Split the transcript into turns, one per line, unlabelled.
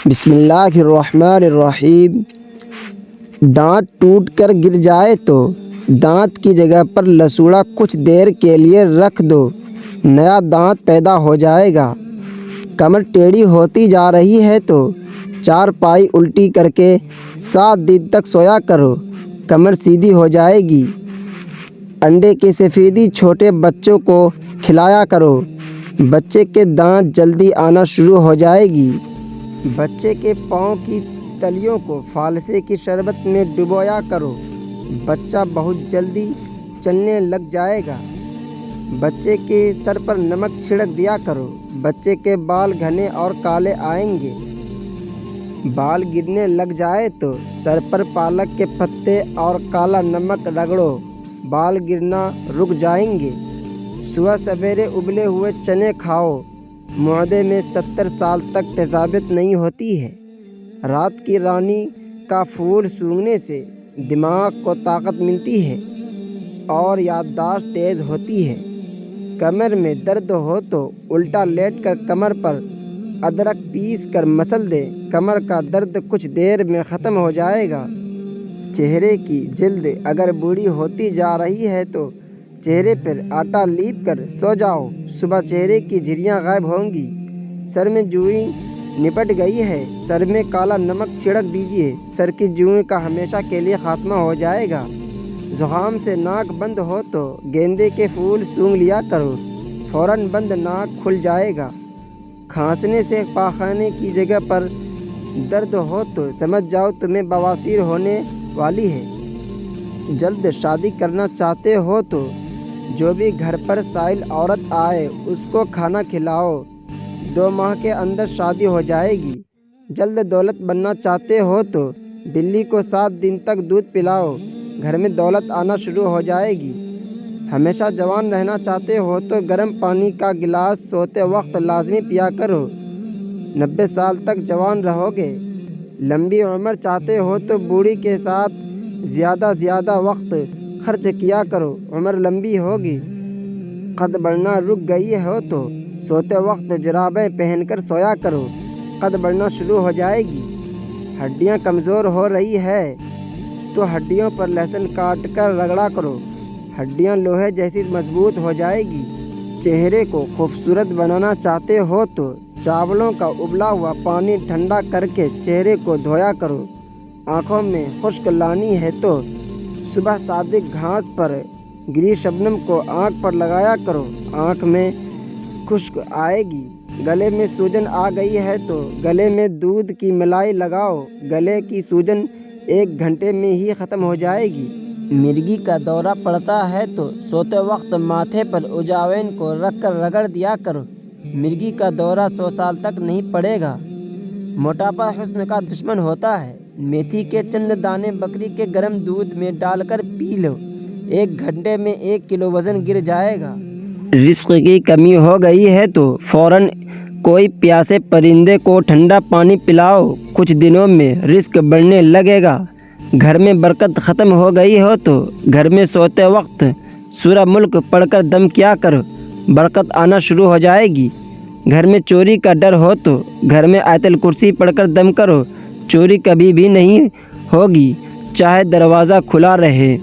بسم اللہ الرحمن الرحیم۔ دانت ٹوٹ کر گر جائے تو دانت کی جگہ پر لسوڑا کچھ دیر کے لیے رکھ دو، نیا دانت پیدا ہو جائے گا۔ کمر ٹیڑھی ہوتی جا رہی ہے تو چارپائی الٹی کر کے 7 دن تک سویا کرو، کمر سیدھی ہو جائے گی۔ انڈے کی سفیدی چھوٹے بچوں کو کھلایا کرو، بچے کے دانت جلدی آنا شروع ہو جائے گی۔ بچے کے پاؤں کی تلیوں کو فالسے کی شربت میں ڈبویا کرو، بچہ بہت جلدی چلنے لگ جائے گا۔ بچے کے سر پر نمک چھڑک دیا کرو، بچے کے بال گھنے اور کالے آئیں گے۔ بال گرنے لگ جائے تو سر پر پالک کے پتے اور کالا نمک رگڑو، بال گرنا رک جائیں گے۔ صبح سویرے ابلے ہوئے چنے کھاؤ، معدے میں 70 سال تک تیزابیت نہیں ہوتی ہے۔ رات کی رانی کا پھول سونگھنے سے دماغ کو طاقت ملتی ہے اور یادداشت تیز ہوتی ہے۔ کمر میں درد ہو تو الٹا لیٹ کر کمر پر ادرک پیس کر مسل دے، کمر کا درد کچھ دیر میں ختم ہو جائے گا۔ چہرے کی جلد اگر بوڑھی ہوتی جا رہی ہے تو چہرے پر آٹا لیپ کر سو جاؤ، صبح چہرے کی جھریاں غائب ہوں گی۔ سر میں جوئیں نپٹ گئی ہے، سر میں کالا نمک چھڑک دیجیے، سر کی جوئیں کا ہمیشہ کے لیے خاتمہ ہو جائے گا۔ زکام سے ناک بند ہو تو گیندے کے پھول سونگھ لیا کرو، فوراً بند ناک کھل جائے گا۔ کھانسنے سے پاخانے کی جگہ پر درد ہو تو سمجھ جاؤ تمہیں بواسیر ہونے والی ہے۔ جلد شادی کرنا چاہتے ہو تو جو بھی گھر پر سائل عورت آئے اس کو کھانا کھلاؤ، 2 ماہ کے اندر شادی ہو جائے گی۔ جلد دولت بننا چاہتے ہو تو بلی کو 7 دن تک دودھ پلاؤ، گھر میں دولت آنا شروع ہو جائے گی۔ ہمیشہ جوان رہنا چاہتے ہو تو گرم پانی کا گلاس سوتے وقت لازمی پیا کرو، 90 سال تک جوان رہو گے۔ لمبی عمر چاہتے ہو تو بوڑھی کے ساتھ زیادہ وقت خرچ کیا کرو، عمر لمبی ہوگی۔ قد بڑھنا رک گئی ہو تو سوتے وقت جرابیں پہن کر سویا کرو، قد بڑھنا شروع ہو جائے گی۔ ہڈیاں کمزور ہو رہی ہے تو ہڈیوں پر لہسن کاٹ کر رگڑا کرو، ہڈیاں لوہے جیسی مضبوط ہو جائے گی۔ چہرے کو خوبصورت بنانا چاہتے ہو تو چاولوں کا ابلا ہوا پانی ٹھنڈا کر کے چہرے کو دھویا کرو۔ آنکھوں میں خشک لانی ہے تو صبح صادق گھاس پر گری شبنم کو آنکھ پر لگایا کرو، آنکھ میں خشک آئے گی۔ گلے میں سوجن آ گئی ہے تو گلے میں دودھ کی ملائی لگاؤ، گلے کی سوجن 1 گھنٹے میں ہی ختم ہو جائے گی۔ مرگی کا دورہ پڑتا ہے تو سوتے وقت ماتھے پر اجوائن کو رکھ کر رگڑ دیا کرو، مرگی کا دورہ 100 سال تک نہیں پڑے گا۔ موٹاپا حسن کا دشمن ہوتا ہے، میتھی کے چند دانے بکری کے گرم دودھ میں ڈال کر پی لو، 1 گھنٹے میں 1 کلو وزن گر جائے گا۔ رزق کی کمی ہو گئی ہے تو فوراً کوئی پیاسے پرندے کو ٹھنڈا پانی پلاؤ، کچھ دنوں میں رزق بڑھنے لگے گا۔ گھر میں برکت ختم ہو گئی ہو تو گھر میں سوتے وقت سورہ ملک پڑھ کر دم کیا کرو، برکت آنا شروع ہو جائے گی۔ گھر میں چوری کا ڈر ہو تو گھر میں آیت الکرسی پڑھ کر دم کرو، چوری کبھی بھی نہیں ہوگی چاہے دروازہ کھلا رہے۔